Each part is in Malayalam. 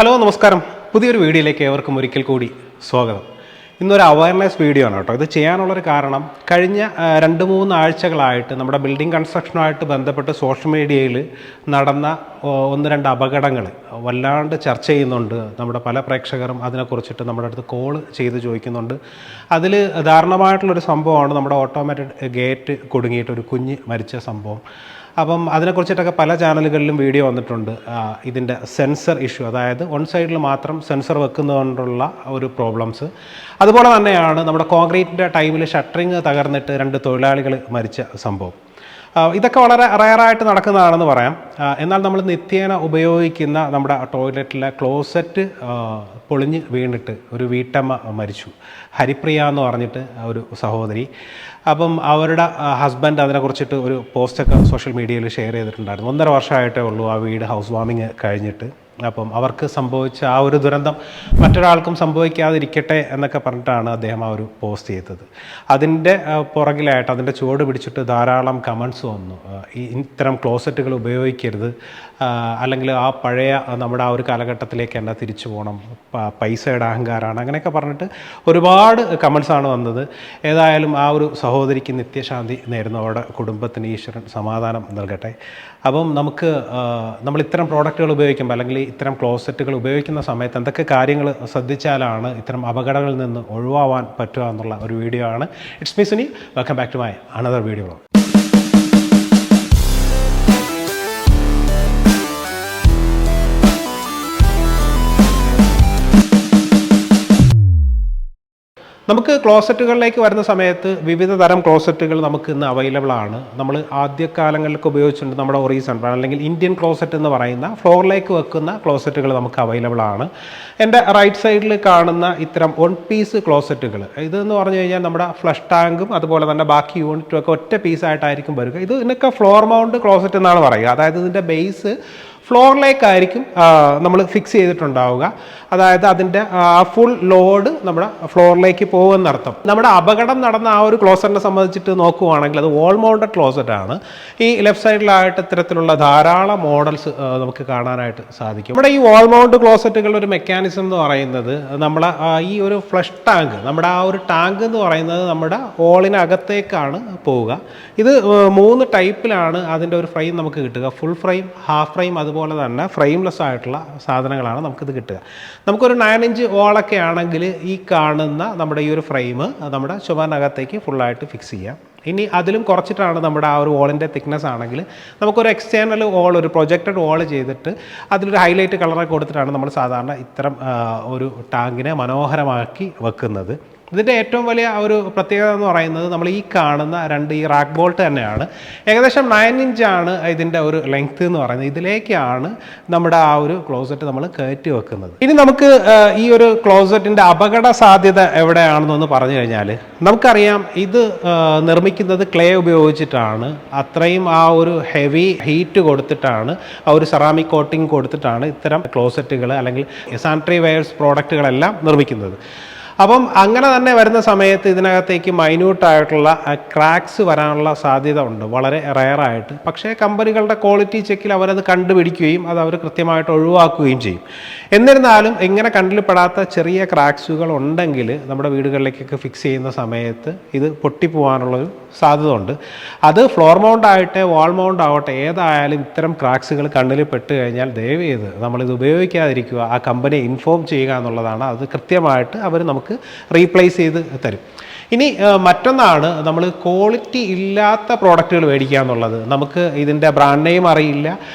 ഹലോ നമസ്കാരം. പുതിയൊരു വീഡിയോയിലേക്ക് ഏവർക്കും ഒരിക്കൽ കൂടി സ്വാഗതം. ഇന്നൊരു അവയർനെസ് വീഡിയോ ആണ് കേട്ടോ. ഇത് ചെയ്യാനുള്ളൊരു കാരണം കഴിഞ്ഞ 2-3 ആഴ്ചകളായിട്ട് നമ്മുടെ ബിൽഡിംഗ് കൺസ്ട്രക്ഷനുമായിട്ട് ബന്ധപ്പെട്ട് സോഷ്യൽ മീഡിയയിൽ നടന്ന 1-2 അപകടങ്ങൾ വല്ലാണ്ട് ചർച്ച ചെയ്യുന്നുണ്ട്. നമ്മുടെ പല പ്രേക്ഷകരും അതിനെക്കുറിച്ചിട്ട് നമ്മുടെ അടുത്ത് കോൾ ചെയ്ത് ചോദിക്കുന്നുണ്ട്. അതിൽ ദാരുണമായിട്ടുള്ളൊരു സംഭവമാണ് നമ്മുടെ ഓട്ടോമാറ്റഡ് ഗേറ്റ് കുടുങ്ങിയിട്ട് ഒരു കുഞ്ഞ് മരിച്ച സംഭവം. അപ്പം അതിനെക്കുറിച്ചിട്ടൊക്കെ പല ചാനലുകളിലും വീഡിയോ വന്നിട്ടുണ്ട്. ഇതിൻ്റെ സെൻസർ ഇഷ്യൂ, അതായത് വൺ സൈഡിൽ മാത്രം സെൻസർ വെക്കുന്നതുകൊണ്ടുള്ള ഒരു പ്രോബ്ലംസ്. അതുപോലെ തന്നെയാണ് നമ്മുടെ കോൺക്രീറ്റിൻ്റെ ടൈമിൽ ഷട്ടറിങ് തകർന്നിട്ട് 2 തൊഴിലാളികൾ മരിച്ച സംഭവം. ഇതൊക്കെ വളരെ റയറായിട്ട് നടക്കുന്നതാണെന്ന് പറയാം. എന്നാൽ നമ്മൾ നിത്യേന ഉപയോഗിക്കുന്ന നമ്മുടെ ടോയ്ലറ്റിലെ ക്ലോസറ്റ് പൊളിഞ്ഞ് വീണിട്ട് ഒരു വീട്ടമ്മ മരിച്ചു. ഹരിപ്രിയ എന്ന് പറഞ്ഞിട്ട് ഒരു സഹോദരി. അപ്പം അവരുടെ ഹസ്ബൻഡ് അതിനെക്കുറിച്ചിട്ട് ഒരു പോസ്റ്റൊക്കെ സോഷ്യൽ മീഡിയയിൽ ഷെയർ ചെയ്തിട്ടുണ്ടായിരുന്നു. 1.5 വർഷമായിട്ടേ ഉള്ളൂ ആ വീട് ഹൗസ് വാമിങ് കഴിഞ്ഞിട്ട്. അപ്പം അവർക്ക് സംഭവിച്ച ആ ഒരു ദുരന്തം മറ്റൊരാൾക്കും സംഭവിക്കാതിരിക്കട്ടെ എന്നൊക്കെ പറഞ്ഞിട്ടാണ് അദ്ദേഹം ആ ഒരു പോസ്റ്റ് ചെയ്തത്. അതിൻ്റെ പുറകിലായിട്ട് അതിൻ്റെ ചുവട് പിടിച്ചിട്ട് ധാരാളം കമൻസ് വന്നു. ഇത്തരം ക്ലോസറ്റുകൾ ഉപയോഗിക്കരുത്, അല്ലെങ്കിൽ ആ പഴയ നമ്മുടെ ആ ഒരു കാലഘട്ടത്തിലേക്ക് തന്നെ തിരിച്ചു പോകണം, പൈസയുടെ അഹങ്കാരമാണ്, അങ്ങനെയൊക്കെ പറഞ്ഞിട്ട് ഒരുപാട് കമൻസാണ് വന്നത്. ഏതായാലും ആ ഒരു സഹോദരിക്ക് നിത്യശാന്തി നേരുന്നു, അവരുടെ കുടുംബത്തിന് ഈശ്വരൻ സമാധാനം നൽകട്ടെ. അപ്പം നമ്മൾ ഇത്തരം പ്രോഡക്റ്റുകൾ ഉപയോഗിക്കുമ്പോൾ അല്ലെങ്കിൽ ഇത്തരം ക്ലോസറ്റുകൾ ഉപയോഗിക്കുന്ന സമയത്ത് എന്തൊക്കെ കാര്യങ്ങൾ ശ്രദ്ധിച്ചാലാണ് ഇത്തരം അപകടങ്ങളിൽ നിന്ന് ഒഴിവാവാൻ പറ്റുക എന്നുള്ള ഒരു വീഡിയോ ആണ്. It's me Suni, welcome back to my another video. നമുക്ക് ക്ലോസറ്റുകളിലേക്ക് വരുന്ന സമയത്ത് വിവിധ തരം ക്ലോസറ്റുകൾ നമുക്ക് ഇന്ന് അവൈലബിൾ ആണ്. നമ്മൾ ആദ്യകാലങ്ങളിലൊക്കെ ഉപയോഗിച്ചിട്ടുണ്ട് നമ്മുടെ ഒറീസൺ അല്ലെങ്കിൽ ഇന്ത്യൻ ക്ലോസറ്റ് എന്ന് പറയുന്ന ഫ്ലോറിലേക്ക് വെക്കുന്ന ക്ലോസറ്റുകൾ നമുക്ക് അവൈലബിൾ ആണ്. എൻ്റെ റൈറ്റ് സൈഡിൽ കാണുന്ന ഇത്തരം 1 പീസ് ക്ലോസറ്റുകൾ, ഇതെന്ന് പറഞ്ഞു കഴിഞ്ഞാൽ നമ്മുടെ ഫ്ലഷ് ടാങ്കും അതുപോലെ തന്നെ ബാക്കി യൂണിറ്റും ഒക്കെ ഒറ്റ പീസായിട്ടായിരിക്കും വരിക. ഇതിനൊക്കെ ഫ്ലോർ മൗണ്ട് ക്ലോസറ്റ് എന്നാണ് പറയുക. അതായത് ഇതിൻ്റെ ബേസ് ഫ്ലോറിലേക്കായിരിക്കും നമ്മൾ ഫിക്സ് ചെയ്തിട്ടുണ്ടാവുക. അതായത് അതിൻ്റെ ഫുൾ ലോഡ് നമ്മുടെ ഫ്ലോറിലേക്ക് പോകുമെന്നർത്ഥം. നമ്മുടെ അപകടം നടന്ന ആ ഒരു ക്ലോസറ്റിനെ സംബന്ധിച്ചിട്ട് നോക്കുവാണെങ്കിൽ അത് വാൾ മൗണ്ടഡ് ക്ലോസറ്റ് ആണ്. ഈ ലെഫ്റ്റ് സൈഡിലായിട്ട് ഇത്തരത്തിലുള്ള ധാരാളം മോഡൽസ് നമുക്ക് കാണാനായിട്ട് സാധിക്കും. നമ്മുടെ ഈ വാൾ മൗണ്ട് ക്ലോസറ്റുകളുടെ ഒരു മെക്കാനിസം എന്ന് പറയുന്നത്, നമ്മളെ ഈ ഒരു ഫ്ലഷ് ടാങ്ക്, നമ്മുടെ ആ ഒരു ടാങ്ക് എന്ന് പറയുന്നത് നമ്മുടെ വോളിനകത്തേക്കാണ് പോവുക. ഇത് 3 ടൈപ്പിലാണ് അതിൻ്റെ ഒരു ഫ്രെയിം നമുക്ക് കിട്ടുക. ഫുൾ ഫ്രെയിം, ഹാഫ് ഫ്രെയിം, അതുപോലെ തന്നെ ഫ്രെയിംലെസ് ആയിട്ടുള്ള സാധനങ്ങളാണ് നമുക്കിത് കിട്ടുക. നമുക്കൊരു 9 ഇഞ്ച് വോളൊക്കെ ആണെങ്കിൽ ഈ കാണുന്ന നമ്മുടെ ഈ ഒരു ഫ്രെയിം നമ്മുടെ ചുമരിനകത്തേക്ക് ഫുള്ളായിട്ട് ഫിക്സ് ചെയ്യാം. ഇനി അതിലും കുറച്ചിട്ടാണ് നമ്മുടെ ആ ഒരു വോളിൻ്റെ തിക്നെസ് ആണെങ്കിൽ നമുക്കൊരു എക്സ്റ്റേണൽ വോൾ, ഒരു പ്രൊജക്റ്റഡ് വോൾ ചെയ്തിട്ട് അതിലൊരു ഹൈലൈറ്റ് കളറൊക്കെ കൊടുത്തിട്ടാണ് നമ്മൾ സാധാരണ ഇത്തരം ഒരു ടാങ്കിനെ മനോഹരമാക്കി വെക്കുന്നത്. ഇതിൻ്റെ ഏറ്റവും വലിയ ഒരു പ്രത്യേകത എന്ന് പറയുന്നത് നമ്മൾ ഈ കാണുന്ന 2 ഈ റാക്ക് ബോൾട്ട് തന്നെയാണ്. ഏകദേശം 9 ഇഞ്ചാണ് ഇതിൻ്റെ ഒരു ലെങ്ത്ത് എന്ന് പറയുന്നത്. ഇതിലേക്കാണ് നമ്മുടെ ആ ഒരു ക്ലോസറ്റ് നമ്മൾ കയറ്റി വെക്കുന്നത്. ഇനി നമുക്ക് ഈ ഒരു ക്ലോസറ്റിൻ്റെ അപകട സാധ്യത എവിടെയാണെന്നൊന്ന് പറഞ്ഞു കഴിഞ്ഞാൽ, നമുക്കറിയാം ഇത് നിർമ്മിക്കുന്നത് ക്ലേ ഉപയോഗിച്ചിട്ടാണ്. അത്രയും ആ ഒരു ഹെവി ഹീറ്റ് കൊടുത്തിട്ടാണ്, ആ ഒരു സെറാമിക് കോട്ടിങ് കൊടുത്തിട്ടാണ് ഇത്തരം ക്ലോസറ്റുകൾ അല്ലെങ്കിൽ സാനിറ്ററി വെയർസ് പ്രോഡക്റ്റുകളെല്ലാം നിർമ്മിക്കുന്നത്. അപ്പം അങ്ങനെ തന്നെ വരുന്ന സമയത്ത് ഇതിനകത്തേക്ക് മൈന്യൂട്ടായിട്ടുള്ള ക്രാക്സ് വരാനുള്ള സാധ്യത ഉണ്ട്, വളരെ റെയറായിട്ട്. പക്ഷേ കമ്പനികളുടെ ക്വാളിറ്റി ചെക്കിൽ അവരത് കണ്ടുപിടിക്കുകയും അത് അവർ കൃത്യമായിട്ട് ഒഴിവാക്കുകയും ചെയ്യും. എന്നിരുന്നാലും ഇങ്ങനെ കണ്ടിൽപ്പെടാത്ത ചെറിയ ക്രാക്സുകൾ ഉണ്ടെങ്കിൽ നമ്മുടെ വീടുകളിലേക്കൊക്കെ ഫിക്സ് ചെയ്യുന്ന സമയത്ത് ഇത് പൊട്ടിപ്പോകാനുള്ളൊരു സാധ്യത ഉണ്ട്. അത് ഫ്ലോർ മൗണ്ട് ആവട്ടെ വാൾ മൗണ്ട് ആവട്ടെ, ഏതായാലും ഇത്തരം ക്രാക്സുകൾ കണ്ണിൽ പെട്ട് കഴിഞ്ഞാൽ ദയവ് ചെയ്ത് നമ്മളിത് ഉപയോഗിക്കാതിരിക്കുക, ആ കമ്പനിയെ ഇൻഫോം ചെയ്യുക എന്നുള്ളതാണ്. അത് കൃത്യമായിട്ട് അവർ നമുക്ക് റീപ്ലേസ് ചെയ്ത് തരും. ഇനി മറ്റൊന്നാണ് നമ്മൾ ക്വാളിറ്റി ഇല്ലാത്ത പ്രോഡക്റ്റുകൾ മേടിക്കുക എന്നുള്ളത്. നമുക്ക് ഇതിൻ്റെ ബ്രാൻഡ് നെയിം അറിയില്ല.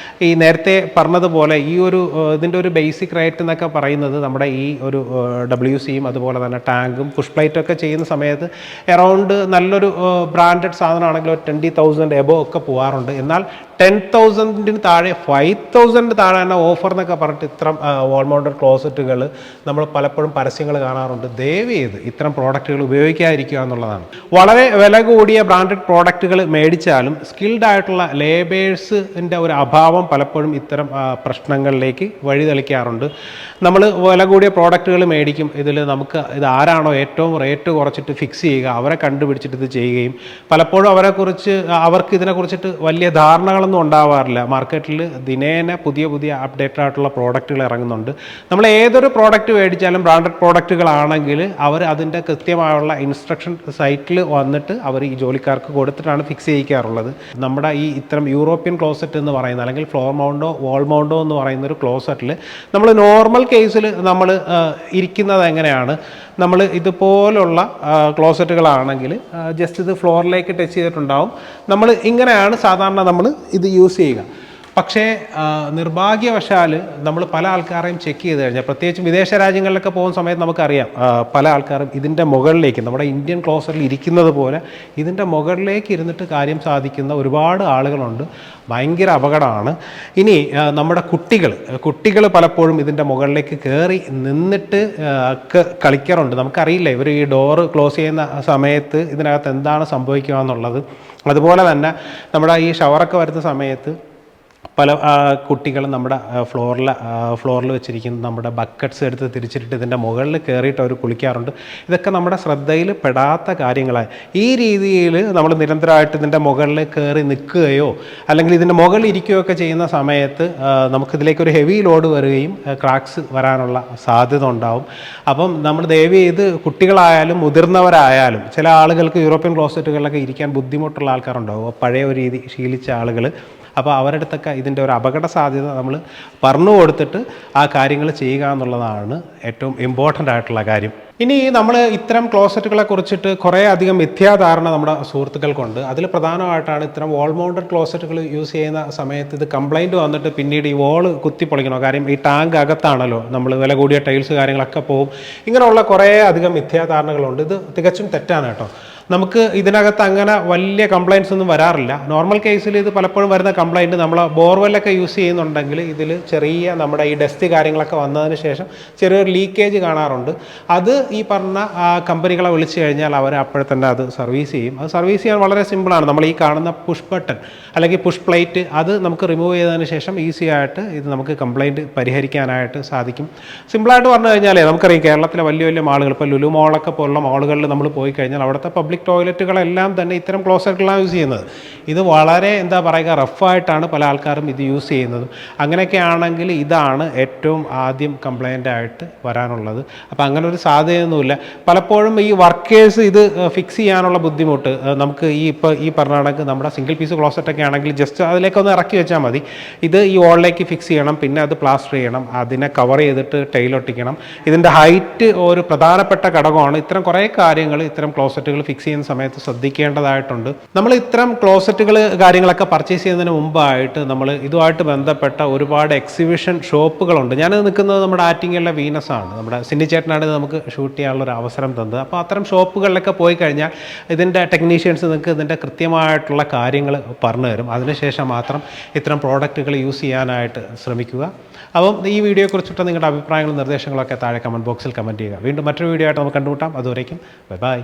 ഈ നേരത്തെ പറഞ്ഞതുപോലെ ഈ ഒരു ഇതിൻ്റെ ഒരു ബേസിക് റേറ്റ് എന്നൊക്കെ പറയുന്നത് നമ്മുടെ ഈ ഒരു WCയും അതുപോലെ തന്നെ ടാങ്കും പുഷ് പ്ലേറ്റൊക്കെ ചെയ്യുന്ന സമയത്ത് എറൗണ്ട് നല്ലൊരു ബ്രാൻഡഡ് സാധനമാണെങ്കിൽ ഒരു 20,000 എബോ ഒക്കെ പോകാറുണ്ട്. എന്നാൽ 10,000 താഴെ 5,000 താഴെ തന്നെ ഓഫർ എന്നൊക്കെ പറഞ്ഞിട്ട് ഇത്തരം വാൾ മൗണ്ടഡ് ക്ലോസറ്റുകൾ നമ്മൾ പലപ്പോഴും പരസ്യങ്ങൾ കാണാറുണ്ട്. ദയവ് ചെയ്ത് ഇത്തരം പ്രോഡക്റ്റുകൾ ഉപയോഗിക്കാതിരിക്കുക എന്നുള്ളതാണ്. വളരെ വില കൂടിയ ബ്രാൻഡഡ് പ്രോഡക്റ്റുകൾ മേടിച്ചാലും സ്കിൽഡ് ആയിട്ടുള്ള ലേബേഴ്സിൻ്റെ ഒരു അഭാവം പലപ്പോഴും ഇത്തരം പ്രശ്നങ്ങളിലേക്ക് വഴിതെളിക്കാറുണ്ട്. നമ്മൾ വില കൂടിയ പ്രോഡക്റ്റുകൾ മേടിക്കും, ഇതിൽ നമുക്ക് ഇത് ആരാണോ ഏറ്റവും റേറ്റ് കുറച്ചിട്ട് ഫിക്സ് ചെയ്യുക അവരെ കണ്ടുപിടിച്ചിട്ട് ഇത് ചെയ്യുകയും പലപ്പോഴും അവർക്ക് ഇതിനെക്കുറിച്ചിട്ട് വലിയ ധാരണകളൊന്നും മാറ്റങ്ങളൊന്നും ഉണ്ടാവാറില്ല. മാർക്കറ്റിൽ ദിനേന പുതിയ പുതിയ അപ്ഡേറ്റഡ് ആയിട്ടുള്ള പ്രോഡക്റ്റുകൾ ഇറങ്ങുന്നുണ്ട്. നമ്മൾ ഏതൊരു പ്രോഡക്റ്റ് മേടിച്ചാലും ബ്രാൻഡഡ് പ്രോഡക്റ്റുകളാണെങ്കിൽ അവർ അതിൻ്റെ കൃത്യമായുള്ള ഇൻസ്ട്രക്ഷൻ സൈറ്റിൽ വന്നിട്ട് അവർ ഈ ജോലിക്കാർക്ക് കൊടുത്തിട്ടാണ് ഫിക്സ് ചെയ്യിക്കാറുള്ളത്. നമ്മുടെ ഈ ഇത്തരം യൂറോപ്യൻ ക്ലോസറ്റ് എന്ന് പറയുന്ന അല്ലെങ്കിൽ ഫ്ലോർ മൗണ്ടോ വാൾ മൗണ്ടോ എന്ന് പറയുന്ന ഒരു ക്ലോസറ്റിൽ നമ്മൾ നോർമൽ കേസിൽ നമ്മൾ ഇരിക്കുന്നത് എങ്ങനെയാണ്, നമ്മൾ ഇതുപോലുള്ള ക്ലോസറ്റുകളാണെങ്കിൽ ജസ്റ്റ് ഇത് ഫ്ലോറിലേക്ക് ടച്ച് ചെയ്തിട്ടുണ്ടാവും. നമ്മൾ ഇങ്ങനെയാണ് സാധാരണ നമ്മൾ ഇത് യൂസ് ചെയ്യുക. പക്ഷേ നിർഭാഗ്യവശാൽ നമ്മൾ പല ആൾക്കാരെയും ചെക്ക് ചെയ്ത് കഴിഞ്ഞാൽ, പ്രത്യേകിച്ചും വിദേശ രാജ്യങ്ങളിലൊക്കെ പോകുന്ന സമയത്ത് നമുക്കറിയാം പല ആൾക്കാരും ഇതിൻ്റെ മുകളിലേക്ക് നമ്മുടെ ഇന്ത്യൻ ക്ലോസറ്റിൽ ഇരിക്കുന്നത് പോലെ ഇതിൻ്റെ മുകളിലേക്ക് ഇരുന്നിട്ട് കാര്യം സാധിക്കുന്ന ഒരുപാട് ആളുകളുണ്ട്. ഭയങ്കര അപകടമാണ്. ഇനി നമ്മുടെ കുട്ടികൾ പലപ്പോഴും ഇതിൻ്റെ മുകളിലേക്ക് കയറി നിന്നിട്ട് കളിക്കാറുണ്ട്. നമുക്കറിയില്ല ഇവർ ഈ ഡോറ് ക്ലോസ് ചെയ്യുന്ന സമയത്ത് ഇതിനകത്ത് എന്താണ് സംഭവിക്കുക എന്നുള്ളത്. അതുപോലെ തന്നെ നമ്മുടെ ഈ ഷവറൊക്കെ വരുന്ന സമയത്ത് പല കുട്ടികളും നമ്മുടെ ഫ്ലോറിൽ വെച്ചിരിക്കുന്ന നമ്മുടെ ബക്കറ്റ്സ് എടുത്ത് തിരിച്ചിട്ട് ഇതിൻ്റെ മുകളിൽ കയറിയിട്ട് അവർ കുളിക്കാറുണ്ട്. ഇതൊക്കെ നമ്മുടെ ശ്രദ്ധയിൽ പെടാത്ത കാര്യങ്ങളാണ്. ഈ രീതിയിൽ നമ്മൾ നിരന്തരമായിട്ട് ഇതിൻ്റെ മുകളിൽ കയറി നിൽക്കുകയോ അല്ലെങ്കിൽ ഇതിൻ്റെ മുകളിൽ ഇരിക്കുകയോ ഒക്കെ ചെയ്യുന്ന സമയത്ത് നമുക്കിതിലേക്കൊരു ഹെവി ലോഡ് വരികയും ക്രാക്സ് വരാനുള്ള സാധ്യത ഉണ്ടാവും. അപ്പം നമ്മൾ ദയവ് ചെയ്ത് കുട്ടികളായാലും മുതിർന്നവരായാലും, ചില ആളുകൾക്ക് യൂറോപ്യൻ ക്ലോസറ്റുകളിലൊക്കെ ഇരിക്കാൻ ബുദ്ധിമുട്ടുള്ള ആൾക്കാരുണ്ടാവും, പഴയ ഒരു രീതി ശീലിച്ച ആളുകൾ. അപ്പോൾ അവരുടെ അടുത്തൊക്കെ ഇതിൻ്റെ ഒരു അപകട സാധ്യത നമ്മൾ പറഞ്ഞു കൊടുത്തിട്ട് ആ കാര്യങ്ങൾ ചെയ്യുക എന്നുള്ളതാണ് ഏറ്റവും ഇമ്പോർട്ടൻ്റ് ആയിട്ടുള്ള കാര്യം. ഇനി നമ്മൾ ഇത്തരം ക്ലോസറ്റുകളെ കുറിച്ചിട്ട് കുറേ അധികം മിഥ്യാധാരണ നമ്മുടെ സുഹൃത്തുക്കൾക്കുണ്ട്. അതിൽ പ്രധാനമായിട്ടാണ് ഇത്തരം വാൾ മൗണ്ടഡ് ക്ലോസറ്റുകൾ യൂസ് ചെയ്യുന്ന സമയത്ത് ഇത് കംപ്ലൈൻറ്റ് വന്നിട്ട് പിന്നീട് ഈ വോള് കുത്തിപ്പൊളിക്കണോ, കാര്യം ഈ ടാങ്ക് അകത്താണല്ലോ, നമ്മൾ വില കൂടിയ ടൈൽസ് കാര്യങ്ങളൊക്കെ പോകും. ഇങ്ങനെയുള്ള കുറേ അധികം മിഥ്യാധാരണകളുണ്ട്. ഇത് തികച്ചും തെറ്റാണ് കേട്ടോ. നമുക്ക് ഇതിനകത്ത് അങ്ങനെ വലിയ കംപ്ലയിൻറ്റ്സ് ഒന്നും വരാറില്ല. നോർമൽ കേസിൽ ഇത് പലപ്പോഴും വരുന്ന കംപ്ലയിൻറ്റ് നമ്മൾ ബോർവെല്ലൊക്കെ യൂസ് ചെയ്യുന്നുണ്ടെങ്കിൽ ഇതിൽ ചെറിയ നമ്മുടെ ഈ ഡസ്റ്റ് കാര്യങ്ങളൊക്കെ വന്നതിന് ശേഷം ചെറിയൊരു ലീക്കേജ് കാണാറുണ്ട്. അത് ഈ പറഞ്ഞ കമ്പനികളെ വിളിച്ചു കഴിഞ്ഞാൽ അവർ അപ്പോഴെ തന്നെ അത് സർവീസ് ചെയ്യും. അത് സർവീസ് ചെയ്യാൻ വളരെ സിമ്പിളാണ്. നമ്മൾ ഈ കാണുന്ന പുഷ് ബട്ടൺ അല്ലെങ്കിൽ പുഷ് പ്ലേറ്റ് അത് നമുക്ക് റിമൂവ് ചെയ്തതിന് ശേഷം ഈസി ആയിട്ട് ഇത് നമുക്ക് കംപ്ലയിൻറ്റ് പരിഹരിക്കാനായിട്ട് സാധിക്കും. സിമ്പിളായിട്ട് പറഞ്ഞു കഴിഞ്ഞാൽ നമുക്കറിയാം കേരളത്തിലെ വലിയ വലിയ മാളുകൾ, ഇപ്പോൾ ലുലു മോളൊക്കെ പോലുള്ള മാളുകളിൽ നമ്മൾ പോയി കഴിഞ്ഞാൽ അവിടുത്തെ പബ്ലിക് ടോയ്ലറ്റുകളെല്ലാം തന്നെ ഇത്തരം ക്ലോസറ്റുകളാണ് യൂസ് ചെയ്യുന്നത്. ഇത് വളരെ എന്താ പറയുക റഫായിട്ടാണ് പല ആൾക്കാരും ഇത് യൂസ് ചെയ്യുന്നതും. അങ്ങനെയൊക്കെ ആണെങ്കിൽ ഇതാണ് ഏറ്റവും ആദ്യം കംപ്ലൈൻ്റ് ആയിട്ട് വരാനുള്ളത്. അപ്പോൾ അങ്ങനെ ഒരു സാധ്യതയൊന്നുമില്ല. പലപ്പോഴും ഈ വർക്കേഴ്സ് ഇത് ഫിക്സ് ചെയ്യാനുള്ള ബുദ്ധിമുട്ട് നമുക്ക് ഈ പറഞ്ഞ കണക്ക് നമ്മുടെ സിംഗിൾ പീസ് ക്ലോസറ്റൊക്കെ ആണെങ്കിൽ ജസ്റ്റ് അതിലേക്കൊന്ന് ഇറക്കി വെച്ചാൽ മതി. ഇത് ഈ വോളിലേക്ക് ഫിക്സ് ചെയ്യണം, പിന്നെ അത് പ്ലാസ്റ്റർ ചെയ്യണം, അതിനെ കവർ ചെയ്തിട്ട് ടൈലൊട്ടിക്കണം. ഇതിൻ്റെ ഹൈറ്റ് ഒരു പ്രധാനപ്പെട്ട ഘടകമാണ്. ഇത്തരം കുറേ കാര്യങ്ങൾ ഇത്തരം ക്ലോസറ്റുകൾ ഫിക്സ് ചെയ്യുന്ന സമയത്ത് ശ്രദ്ധിക്കേണ്ടതായിട്ടുണ്ട്. നമ്മൾ ഇത്തരം ക്ലോസറ്റുകൾ കാര്യങ്ങളൊക്കെ പർച്ചേസ് ചെയ്യുന്നതിന് മുമ്പായിട്ട് നമ്മൾ ഇതുമായിട്ട് ബന്ധപ്പെട്ട ഒരുപാട് എക്സിബിഷൻ ഷോപ്പുകളുണ്ട്. ഞാനത് നിൽക്കുന്നത് നമ്മുടെ ആറ്റിങ്ങലിലെ വീനസ് ആണ്. നമ്മുടെ സിന്നി ചേട്ടനാണ് ഇത് നമുക്ക് ഷൂട്ട് ചെയ്യാനുള്ള ഒരു അവസരം തന്നത്. അപ്പോൾ അത്തരം ഷോപ്പുകളിലൊക്കെ പോയി കഴിഞ്ഞാൽ ഇതിൻ്റെ ടെക്നീഷ്യൻസ് നിങ്ങൾക്ക് ഇതിൻ്റെ കൃത്യമായിട്ടുള്ള കാര്യങ്ങൾ പറഞ്ഞു തരും. അതിനുശേഷം മാത്രം ഇത്തരം പ്രോഡക്റ്റുകൾ യൂസ് ചെയ്യാനായിട്ട് ശ്രമിക്കുക. അപ്പം ഈ വീഡിയോയെക്കുറിച്ചിട്ട് നിങ്ങളുടെ അഭിപ്രായങ്ങളും നിർദ്ദേശങ്ങളൊക്കെ താഴെ കമൻറ്റ് ബോക്സിൽ കമൻറ്റ് ചെയ്യുക. വീണ്ടും മറ്റൊരു വീഡിയോ ആയിട്ട് നമുക്ക് കണ്ടുമുട്ടാം. അതുവരേക്കും ബൈ ബൈ.